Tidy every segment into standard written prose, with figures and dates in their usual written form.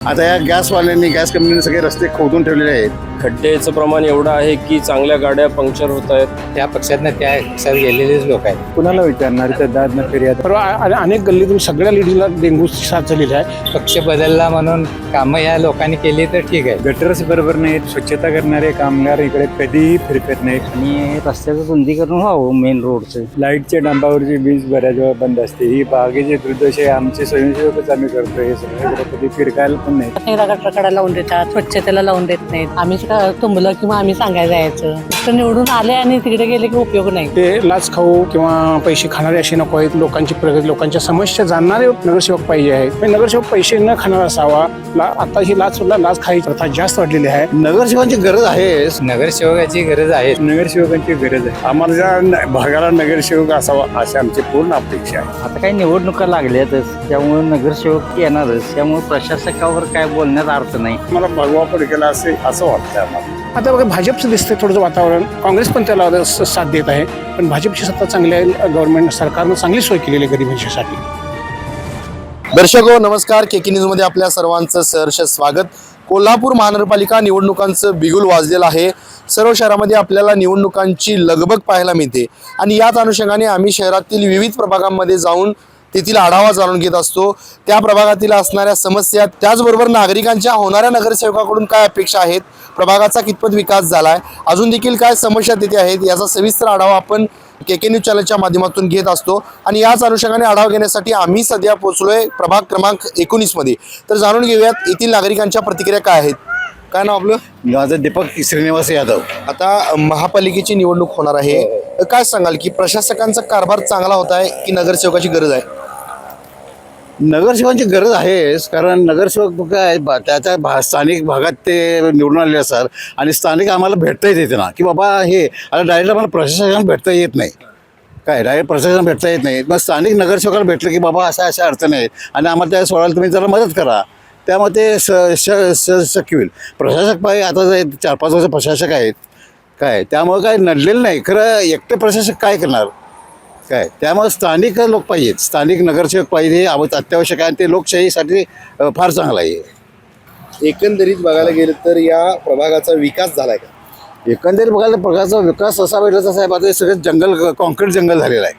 आता या गॅसवाल्यांनी गॅस कंपनीने सगळे रस्ते खोदून ठेवलेले आहेत. खड्डेचं प्रमाण एवढं आहे की चांगल्या गाड्या पंक्चर होत आहेत. त्या पक्षातनं त्या पक्षात गेलेलेच लोक आहेत. कुणाला विचारणार त्या दादनं फिर्याद. अनेक गल्लीतून सगळ्या लेडीजला डेंग्यू साथ झालेली आहे. पक्ष बदलला म्हणून कामं या लोकांनी केली तर ठीक आहे. गटरच बरोबर नाहीत, स्वच्छता करणारे कामगार इकडे कधीही फिरकत नाहीत. आणि रस्त्याचं रुंदीकरण व्हावं मेन रोडचं. लाईटच्या डांबावरची वीज बऱ्याच वेळा बंद असते. ही बागेचे दुर्दशे आमचे स्वयंसेवकच आम्ही करतो. हे सगळं कधी फिरकायला पण नाही. गटराकडे लावून देतात, स्वच्छतेला लावून देत नाहीत. आम्ही तुंबलं किंवा आम्ही सांगायला जायचं. तर निवडून आले आणि तिकडे गेले की उपयोग नाही. ते लाच खाऊ किंवा पैसे खाणारे असे नको आहेत. लोकांची प्रगती, लोकांच्या समस्या जाणणारे नगरसेवक पाहिजे आहेत. नगरसेवक पैसे न खाणार असावा. आता ही लाच खायची प्रथा जास्त वाढलेली आहे. नगरसेवकांची गरज आहे. नगरसेवकाची गरज आहे. नगरसेवकांची गरज आहे. आम्हाला ज्या भागाला नगरसेवक असावा अशी आमची पूर्ण अपेक्षा आहे. आता काही निवडणुका लागल्यातच, त्यामुळे नगरसेवक येणारच. त्यामुळे प्रशासकावर काय बोलण्यात अर्थ नाही. मला भगवा पडकेला असं वाटतं आम्हाला. आता बघा भाजपचं दिसतंय थोडंसं वातावरण. काँग्रेस पण त्याला साथ देत आहे. पण भाजपची सत्ता चांगली आहे. गव्हर्नमेंट सरकारनं चांगली सोय केलेली आहे गरिबांसाठी. दर्शको नमस्कार, केके न्यूजमध्ये आपल्या सर्वांचं सहर्ष स्वागत. कोल्हापूर महानगरपालिका निवडणुकांचं बिगुल वाजलेलं आहे. सर्व शहरामध्ये आपल्याला निवडणुकांची लगबग पाहायला मिळते आणि याच अनुषंगाने आम्ही शहरातील विविध प्रभागांमध्ये जाऊन तेथील आढावा जाणून घेत असतो. त्या प्रभागातील असणाऱ्या समस्या, त्याचबरोबर नागरिकांच्या होणाऱ्या नगरसेवकाकडून काय अपेक्षा आहेत, प्रभागाचा कितपत विकास झालाय, अजून देखील काय समस्या तिथे आहेत, याचा सविस्तर आढावा आपण केके न्यूज चॅनलच्या माध्यमातून घेत असतो. आणि याच अनुषंगाने आढावा घेण्यासाठी आम्ही सध्या पोहोचलोय प्रभाग क्रमांक 19 मध्ये. तर जाणून घेऊयात येथील नागरिकांच्या प्रतिक्रिया काय आहेत. काय नाव आपलं? माझं दीपक श्रीनिवास यादव. आता महापालिकेची निवडणूक होणार आहे. काय सांगाल की प्रशासकांचा कारभार चांगला होत आहे की नगरसेवकाची गरज आहे? नगरसेवकांची गरज आहेच, कारण नगरसेवक काय त्याच्या स्थानिक भागात ते निवडून आलेले असतात आणि स्थानिक आम्हाला भेटता येते ना की बाबा हे आता डायरेक्ट आम्हाला प्रशासकांना भेटता येत नाही. काय डायरेक्ट प्रशासनाला भेटता येत नाही. मग स्थानिक नगरसेवकाला भेटलं की बाबा अशा अडचणी आहेत आणि आम्हाला त्या सोडायला तुम्ही जरा मदत करा, त्यामुळे ते शक्य होईल. प्रशासक पाहिजे. आता 4-5 वर्ष प्रशासक आहेत काय, त्यामुळे काय नडलेलं नाही. खरं एकटे प्रशासक काय करणार काय, त्यामुळे स्थानिक लोक पाहिजेत, स्थानिक नगरसेवक पाहिजे. हे अत्यावश्यक आहे आणि ते लोकशाहीसाठी फार चांगलं आहे. एकंदरीत बघायला गेलं तर या प्रभागाचा विकास झालाय का? एकंदरीत बघायला प्रकारचा विकास असा भेटला तसा आहे. आता सगळं जंगल, कॉन्क्रीट जंगल झालेलं आहे.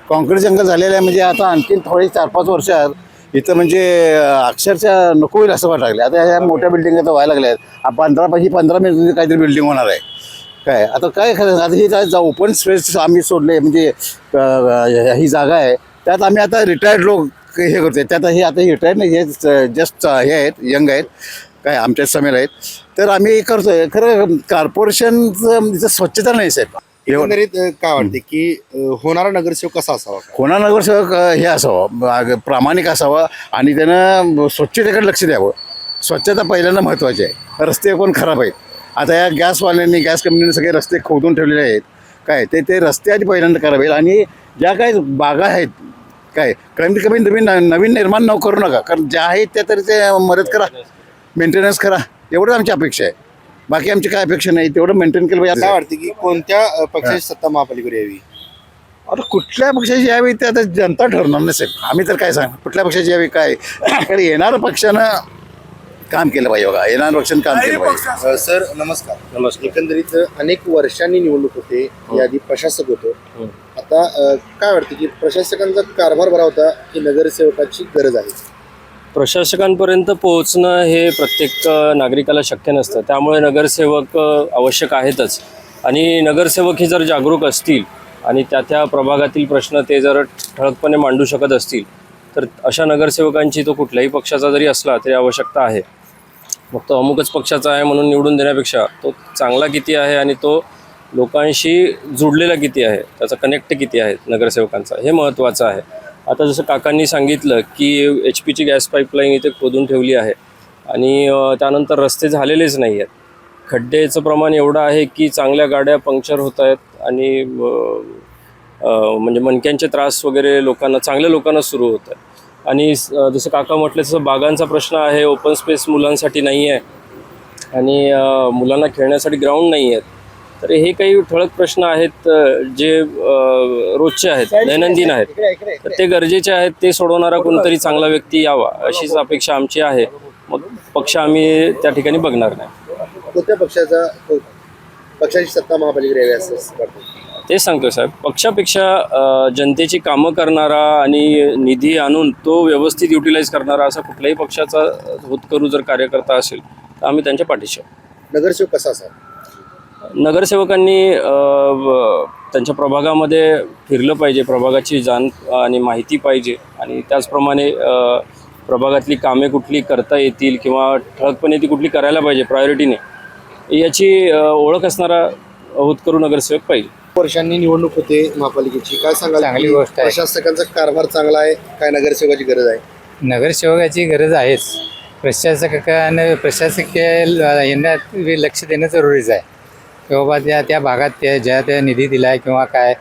कॉन्क्रीट जंगल झालेलं आहे म्हणजे आता आणखीन थोडी 4-5 वर्षात इथं म्हणजे अक्षरशः नको होईल असं वाटायला लागले. आता ह्या मोठ्या बिल्डिंग आता व्हायला लागल्या आहेत. 15 मिनिट काहीतरी बिल्डिंग होणार आहे काय. आता काय खरं, आता ही ओपन स्पेस आम्ही सोडले म्हणजे ही जागा आहे, त्यात आम्ही आता रिटायर्ड लोक हे करतो. त्यात हे आता रिटायर्ड नाही, हे जस्ट हे आहेत, यंग आहेत काय, आमच्या समेल आहेत. तर आम्ही करतोय. खरं कॉर्पोरेशनचं स्वच्छता नाही साहेब. एकंदरीत काय वाटते की होणारा नगरसेवक कसा असावा? कोणा नगरसेवक हे असावं, प्रामाणिक असावं आणि त्यानं स्वच्छतेकडे लक्ष द्यावं. स्वच्छता पहिल्यांदा महत्त्वाची आहे. रस्ते पण खराब आहेत. आता या गॅसवाल्यांनी गॅस कंपनीने सगळे रस्ते खोदून ठेवलेले आहेत काय, ते रस्ते आधी पहिल्यांदा करावेत. आणि ज्या काही बागा आहेत काय, कमीत कमी तुम्ही नवीन निर्माण न करू नका, कारण ज्या आहेत त्या तरी ते मदत करा, मेंटेनन्स करा. एवढं आमची अपेक्षा आहे. बाकी आमची काय अपेक्षा नाही, तेवढं मेंटेन केलं पाहिजे. काय वाटते की कोणत्या पक्षाची सत्ता महापालिकेवर यावी? आता कुठल्या पक्षाची यावी ते आता जनता ठरवणार नसेल. आम्ही तर काय सांग कुठल्या पक्षाची यावी काय, कारण येणाऱ्या पक्षानं काम केलं पाहिजे. बघा येणाऱ्या पक्षानं काम केलं पाहिजे. सर नमस्कार. एकंदरीत अनेक वर्षांनी निवडणूक होते, याआधी प्रशासक होतो. आता काय वाटतं की प्रशासकांचा कारभार बरा होता की नगरसेवकाची गरज आहे? प्रशासकांपर्यंत पोहोचणं हे प्रत्येक नागरिकाला शक्य नसतं. त्यामुळे नगरसेवक आवश्यक आहेतच. आणि नगरसेवक हे जर जागरूक असतील आणि त्या प्रभागातील प्रश्न ते जर ठळकपणे मांडू शकत असतील तर अशा नगरसेवकांची तो कुठल्याही पक्षाचा जरी असला तरी आवश्यकता आहे. मग तो अमुकच पक्षाचा आहे म्हणून निवडून देण्यापेक्षा तो चांगला किती आहे आणि तो लोकांशी जुडलेला किती आहे, त्याचा कनेक्ट किती आहे नगरसेवकांचा, हे महत्त्वाचं आहे. आता जसं काकांनी सांगितलं की HP ची गॅस पाईपलाईन इथे खोदून ठेवली आहे आणि त्यानंतर रस्ते झालेलेच नाही आहेत. खड्डेचं प्रमाण एवढं आहे की चांगल्या गाड्या पंक्चर होत आहेत आणि म्हणजे मणक्यांचे त्रास वगैरे लोकांना, चांगल्या लोकांना सुरू होत आहे. आणि जसं काका म्हटलं तसं बागांचा प्रश्न आहे, ओपन स्पेस मुलांसाठी नाही आहे आणि मुलांना खेळण्यासाठी ग्राउंड नाही आहेत. तर हे काही ठळक प्रश्न आहेत जे रोजचे आहेत, दैनंदिन आहेत. तर ते गरजेचे आहेत. ते सोडवणारा कोणतरी चांगला व्यक्ती यावा अशीच अपेक्षा आमची आहे. मग पक्ष आम्ही त्या ठिकाणी बघणार नाही. कोणत्या पक्षाची सत्ता महापालिकेत यावी असं वाटतं? तेच सांगतो साहेब, पक्षापेक्षा जनतेची कामं करणारा आणि निधी आणून तो व्यवस्थित युटिलाइज करणारा असा कुठल्याही पक्षाचा होतकरू जर कार्यकर्ता असेल तर आम्ही त्यांच्या पाठीशी आहोत. नगरसेवक कसा असा? नगरसेवकांनी त्यांच्या प्रभागामध्ये फिरलं पाहिजे, प्रभागाची जाण आणि माहिती पाहिजे आणि त्याचप्रमाणे प्रभागातली कामे कुठली करता येतील किंवा ठळकपणे ती कुठली करायला पाहिजे प्रायोरिटीने याची ओळख असणारा होतकरू नगरसेवक पाहिजे. वर्षांनी निवडणूक होते महापालिकेची, काय सांगाल? चांगली गोष्ट आहे. प्रशासकांचा कारभार चांगला आहे, काय नगरसेवकाची गरज आहे? नगरसेवकाची गरज आहेच. प्रशासकीय यांना लक्ष देणं जरुरीचं आहे की बाबा त्या भागात त्या निधी दिला आहे किंवा काय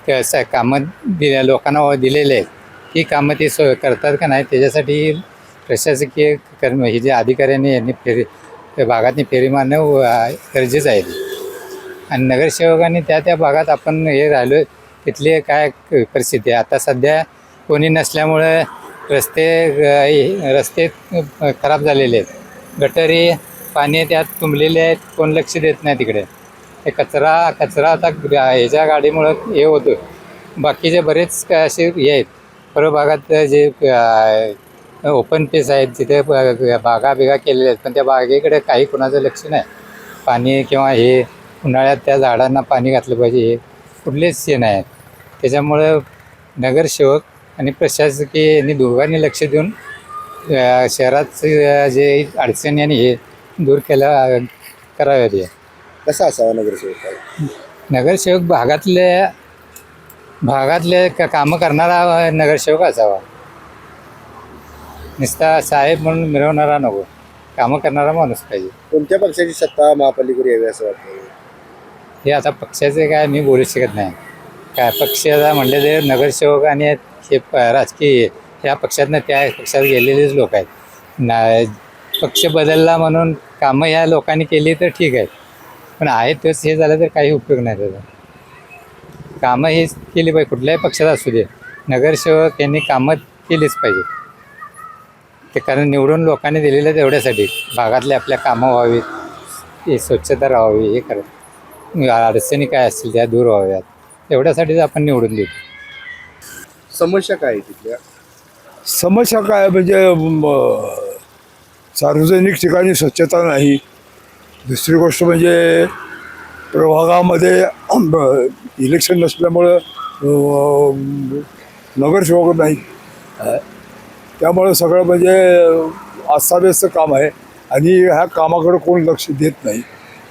त्या कामं दिल्या लोकांना दिलेले आहेत ही कामं ते करतात का नाही त्याच्यासाठी प्रशासकीय हे जे अधिकाऱ्यांनी यांनी भागातनी फेरी मारणं गरजेचं आहे. आणि नगरसेवकांनी त्या भागात आपण हे राहिलो तिथली काय परिस्थिती आहे आता सध्या कोणी नसल्यामुळं रस्ते खराब झालेले आहेत, गटारी पाणी त्यात तुंबलेले आहेत, कोण लक्ष देत नाही तिकडे. ते कचरा आता ह्याच्या गाडीमुळं हे होतं. बाकीचे बरेच काय असे हे आहेत प्रभागात जे ओपन पेस आहेत तिथे बागा केलेल्या आहेत पण त्या बागेकडे काही कोणाचं लक्ष नाही. पाणी किंवा हे उन्हाळ्यात त्या झाडांना पाणी घातलं पाहिजे हे कुठलेच हे नाही आहेत. त्याच्यामुळं नगरसेवक आणि प्रशासकीय यांनी दोघांनी लक्ष देऊन शहरात जे अडचणी आणि हे दूर कराव्यात. हे कसा असावा नगरसेवक? नगरसेवक भागातले कामं करणारा नगरसेवक असावा. नुसता साहेब म्हणून मिरवणारा नको, कामं करणारा माणूस पाहिजे. कोणत्या पक्षाची सत्ता महापालिकेवर यावी असं वाटतं? हे आता पक्षाचे काय मी बोलू शकत नाही. काय पक्षाचा म्हणले तर नगरसेवक आणि हे राजकीय ह्या पक्षातनं त्या पक्षात गेलेलेच लोक आहेत. पक्ष बदलला म्हणून कामं ह्या लोकांनी केली तर ठीक आहे पण आहे तेच हे झालं तर काही उपयोग नाही त्याचा. कामं हेच केली पाहिजे कुठल्याही पक्षात असू दे, नगरसेवक यांनी कामं केलीच पाहिजे. ते कारण निवडून लोकांनी दिलेलं तेवढ्यासाठी भागातले आपल्या कामं व्हावीत, हे स्वच्छता राहावी, हे करत अडचणी काय असतील त्या दूर व्हाव्यात एवढ्यासाठीच आपण निवडून देतो. समस्या काय आहे तिथल्या? समस्या काय म्हणजे सार्वजनिक ठिकाणी स्वच्छता नाही. दुसरी गोष्ट म्हणजे प्रभागामध्ये इलेक्शन नसल्यामुळं नगरसेवक नाही, त्यामुळं सगळं म्हणजे अस्ताव्यस्त काम आहे आणि ह्या कामाकडे कोण लक्ष देत नाही.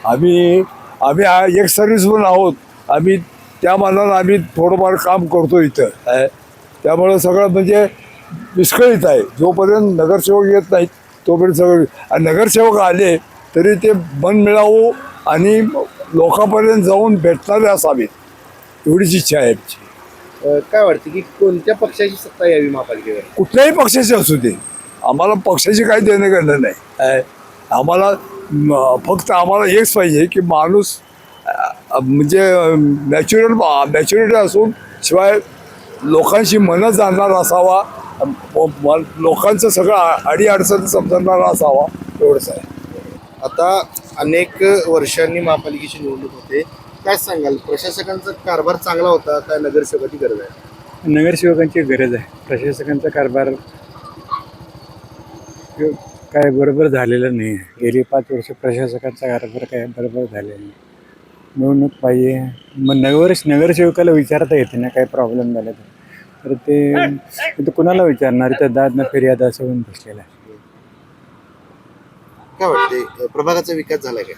आम्ही एक सर्व्हिसमन आहोत, आम्ही त्या मानानं आम्ही थोडंफार काम करतो इथं. त्यामुळं सगळं म्हणजे विस्कळीत आहे. जोपर्यंत नगरसेवक येत नाहीत तोपर्यंत सगळं, आणि नगरसेवक आले तरी ते मनमिळावू आणि लोकांपर्यंत जाऊन भेटणारे असावेत एवढीच इच्छा आहे आमची. काय वाटतं की कोणत्या पक्षाची सत्ता यावी महापालिकेवर? कुठल्याही पक्षाचे असू दे, आम्हाला पक्षाची काही देणं घेणं नाही. आम्हाला फक्त आम्हाला हेच पाहिजे की माणूस म्हणजे मॅच्युरिटी असून शिवाय लोकांशी मनं जाणणारा असावा, लोकांचं सगळं अडीअडचण समजणारा असावा एवढंच आहे. आता अनेक वर्षांनी महापालिकेची निवडणूक होते, काय सांगाल? प्रशासकांचा कारभार चांगला होता, काय नगरसेवकाची गरज आहे? नगरसेवकांची गरज आहे. प्रशासकांचा कारभार काय बरोबर झालेला नाही. गेली 5 वर्ष प्रशासकांचा कारभार काय बरोबर झालेला नाही. निवडणूक पाहिजे मग नगरसेवकाला विचारता येते ना काय प्रॉब्लेम झाला तर ते कुणाला विचारणार? तर दाद ना फिर्याद असं होऊन बसलेला आहे. काय वाटते प्रभागाचा विकास झाला का?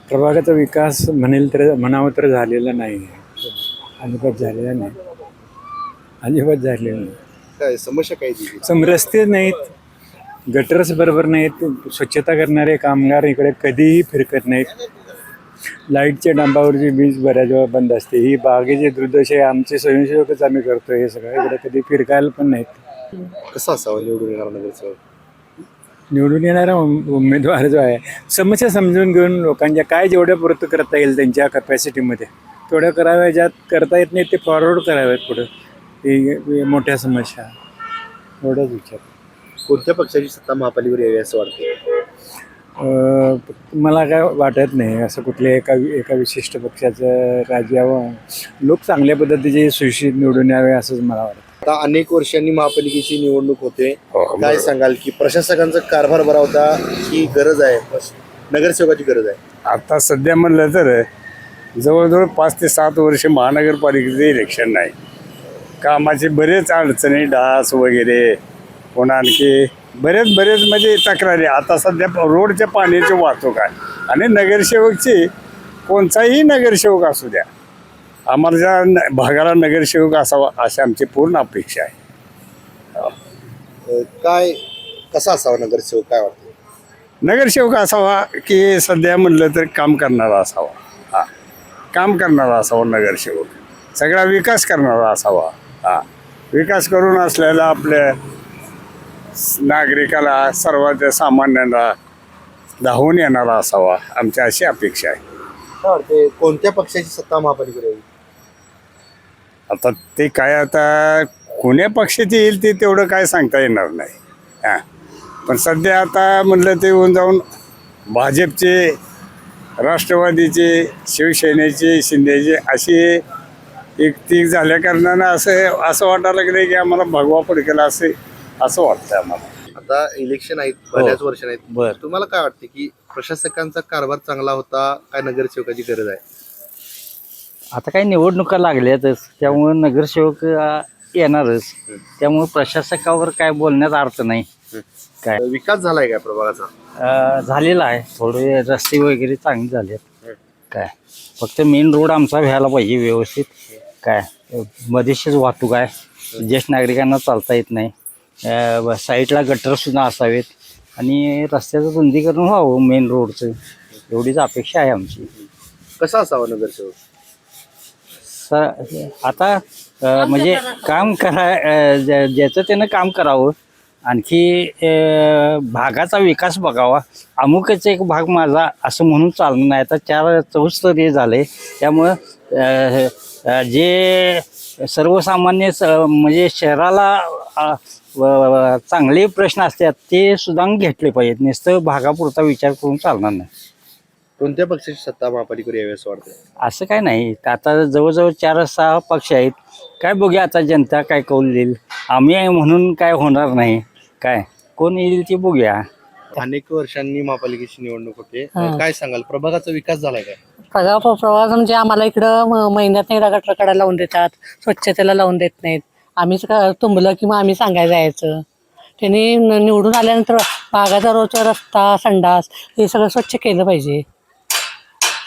प्रभागाचा विकास म्हणावं तर झालेला नाही, अजिबात झालेला नाही, अजिबात झालेला नाही. काय समस्या काय दिली? रस्ते नाहीत, गटर्स बरोबर नाहीत, स्वच्छता करणारे कामगार इकडे कधीही फिरकत नाहीत. लाईटच्या डांबावरची वीज बऱ्याच वेळा बंद असते. ही बागेचे दुर्दशा आमचे स्वयंसेवकच आम्ही करतो. हे सगळं इकडे कधी फिरकायला पण नाहीत. कसा असावा निवडून येणारा नगरसेवक? निवडून येणारा उमेदवार जो आहे समस्या समजून घेऊन लोकांच्या काय जेवढ्या पुरतं करता येईल त्यांच्या कपॅसिटीमध्ये तेवढ्या कराव्या, ज्यात करता येत नाही ते फॉरवर्ड कराव्यात पुढं. ही मोठ्या समस्या एवढाच विचार. कोणत्या पक्षाची सत्ता महापालिकेवर यावी असं वाटतं? मला काय वाटत नाही असं कुठल्या एका विशिष्ट पक्षाचं राज्य यावं. लोक चांगल्या पद्धतीचे सुशिक्षित निवडून यावे असंच मला वाटतं. आता अनेक वर्षांनी महापालिकेची निवडणूक होते, काय सांगाल की प्रशासकांचा कारभार बरा होता की गरज आहे, नगरसेवकाची गरज आहे? आता सध्या म्हणलं तर जवळजवळ 5 ते 7 वर्ष महानगरपालिकेचं इलेक्शन नाही. कामाचे बरेच अडचणी, डास वगैरे, पुन्हा आणखी बरेच म्हणजे तक्रारी. आता सध्या रोडच्या पाण्याची वाहतूक आहे आणि नगरसेवकची कोणताही नगरसेवक असू द्या, आम्हाला ज्या भागाला नगरसेवक असावा अशी आमची पूर्ण अपेक्षा आहे. काय कसा असावा नगरसेवक, काय वाटतं? नगरसेवक असावा की सध्या म्हणलं तर काम करणारा असावा. हा, काम करणारा असावा नगरसेवक, सगळा विकास करणारा असावा. हा, विकास करून असलेला आपल्या नागरिकाला, सर्वात सामान्यांना धावून येणारा असावा, आमची अशी अपेक्षा आहे. काय वाटते कोणत्या पक्षाची सत्ता महापालिकेवर यावी? आता ते काय, आता कोण्या पक्षाची येईल ते तेवढं काय सांगता येणार नाही. हां, पण सध्या आता म्हणलं ते होऊन जाऊन भाजपचे, राष्ट्रवादीचे, शिवसेनेचे, शिंदेचे अशी एकतीक झाल्या कारणानं असं वाटायला लागलं की आम्हाला भगवा पडकेला असं वाटतं आम्हाला. आता इलेक्शन आहेत, बऱ्याच वर्ष आहेत. बरं. तुम्हाला काय वाटते की प्रशासकांचा कारभार चांगला होता काय नगरसेवकाची गरज आहे? आता काही निवडणुका लागल्यातच, त्यामुळे नगरसेवक येणारच. त्यामुळे प्रशासकावर काय बोलण्यात अर्थ नाही. काय विकास झालाय काय प्रभागाचा? झालेला आहे, थोडे रस्ते वगैरे चांगले झालेत. काय फक्त मेन रोड आमचा व्हायला पाहिजे व्यवस्थित. काय मध्येच वाहतूक आहे, ज्येष्ठ नागरिकांना चालता येत नाही. साईडला गटरसुद्धा असावेत आणि रस्त्याचं रुंदीकरण व्हावं मेन रोडचं, एवढीच अपेक्षा आहे आमची. कसा असावा नगरसेवक? आता म्हणजे काम ज्याचं त्यानं काम करावं, आणखी भागाचा विकास बघावा. अमुकच एक भाग माझा असं म्हणून चालणार नाही. आता 4 झाले, त्यामुळं जे सर्वसामान्य म्हणजे शहराला चांगले प्रश्न असतात ते सुद्धा घेतले पाहिजेत. नुसतं भागापुरता विचार करून चालणार नाही. कोणत्या पक्षाची सत्ता महापालिकेवर यावी असं वाटतं? असं काय नाही, आता जवळजवळ 4-6 पक्ष आहेत. काय बघूया आता जनता काय कौल देईल. आम्ही आहे म्हणून काय होणार नाही. काय कोण येईल ते बघूया. अनेक वर्षांनी महापालिकेची निवडणूक होते, काय सांगाल प्रभागाचा विकास झालाय काय? प्रवास म्हणजे आम्हाला इकडं महिन्यात एकदा गटर काढायला लावून देतात, स्वच्छतेला लावून देत नाहीत. आम्हीच तुंबलं किंवा आम्ही सांगायला जायचं. त्यांनी निवडून आल्यानंतर भागाचा रोजचा रस्ता, संडास हे सगळं स्वच्छ केलं पाहिजे,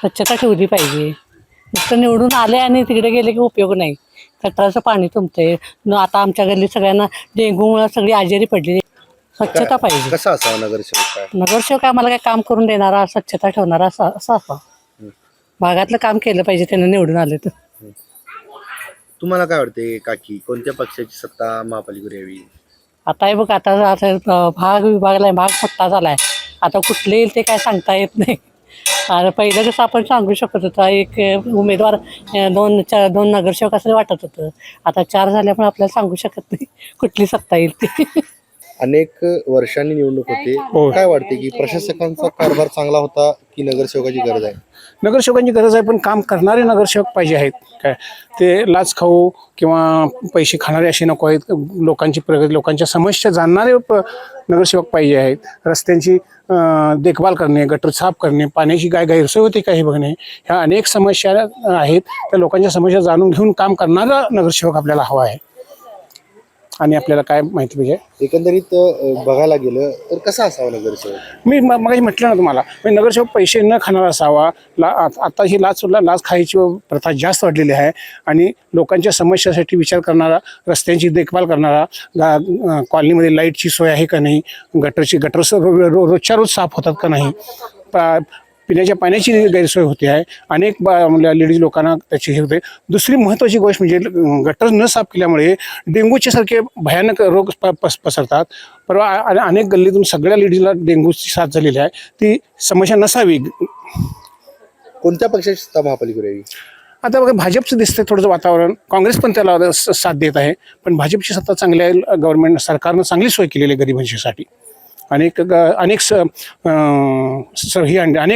स्वच्छता ठेवली पाहिजे. नुसतं निवडून आले आणि तिकडे गेले की उपयोग नाही. गटाराचं पाणी तुंबते. आता आमच्या गल्लीत सगळ्यांना डेंगूमुळे सगळी आजारी पडली. स्वच्छता पाहिजे. कसा असावा नगरसेवक? काय नगरसेवक आम्हाला काय काम करून देणारा, स्वच्छता ठेवणारा असं असावा. भागातलं काम केलं पाहिजे त्यांना निवडून आले तर. तुम्हाला काय वाटते काकी, कोणत्या पक्षाची सत्ता महापालिकेवर यावी? आता हे बघ, आता भाग विभागला भाग मोठा झालाय. आता कुठले येईल ते काय सांगता येत नाही. आणि पहिलं कसं आपण सांगू शकत होतं, एक उमेदवार 2 नगरसेवक असं वाटत होतं. आता 4 झाल्यामुळे आपल्याला सांगू शकत नाही कुठली सत्ता येईल ती. अनेक वर्षांनी निवडणूक होते, काय वाटते की प्रशासकांचा कारभार चांगला होता की नगरसेवकाची गरज आहे? नगरसेवकांची गरज आहे, पण काम करणारे नगरसेवक पाहिजे आहेत. काय ते लाच खाऊ किंवा पैसे खाणारे असे नको आहेत. लोकांची प्रगती, लोकांच्या समस्या जाणणारे नगरसेवक पाहिजे आहेत. रस्त्यांची देखभाल करणे, गटर साफ करणे, पाण्याची काय गैरसोय होते का हे बघणे, ह्या अनेक समस्या आहेत. त्या लोकांच्या समस्या जाणून घेऊन काम करणारा नगरसेवक आपल्याला हवा आहे. आणि आपल्याला काय माहिती पाहिजे, एकंदरीत बघायला गेलं तर कसा असावा नगरसेवक? मी मगाशी म्हटलं ना तुम्हाला, नगरसेवक पैसे न खाणारा असावा. आता ही लाच खायची प्रथा जास्त वाढलेली आहे. आणि लोकांच्या समस्यासाठी विचार करणारा, रस्त्यांची देखभाल करणारा, कॉलनीमध्ये लाईटची सोय आहे का नाही, गटर रोजच्या रोज साफ होतात का नाही, पिण्याच्या पाण्याची गैरसोय होते आहे. अनेक लेडीज लोकांना त्याची हे होते. दुसरी महत्त्वाची गोष्ट म्हणजे गटर न साफ केल्यामुळे डेंग्यूचे सारखे भयानक रोग पसरतात. परवा अनेक गल्लीतून सगळ्या लेडीजला डेंग्यूची साथ झालेली आहे. ती समस्या नसावी. कोणत्या पक्षाची सत्ता महापालिकेवर यावी? आता बघा भाजपचं दिसतंय थोडंसं वातावरण, काँग्रेस पण त्याला साथ देत आहे, पण भाजपची सत्ता चांगली आहे. गव्हर्नमेंट सरकारनं चांगली सोय केलेली आहे गरिबांसाठी. अनेक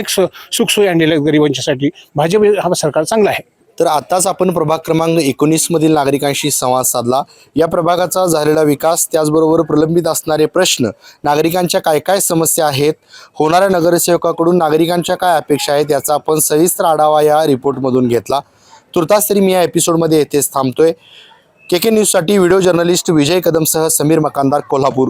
सुखसोयी आणलेल्या आहेत गरिबांच्यासाठी. भाजप हा सरकार चांगला आहे. तर आताच आपण प्रभाग क्रमांक 19 मधील नागरिकांशी संवाद साधला. या प्रभागाचा झालेला विकास, त्याचबरोबर प्रलंबित असणारे प्रश्न, नागरिकांच्या काय काय समस्या आहेत, होणाऱ्या नगरसेवकाकडून नागरिकांच्या काय अपेक्षा आहेत, याचा आपण सविस्तर आढावा या रिपोर्टमधून घेतला. तुर्तास तरी मी या एपिसोडमध्ये येथेच थांबतोय. KK न्यूजसाठी व्हिडिओ जर्नलिस्ट विजय कदमसह समीर मकानदार, कोल्हापूर.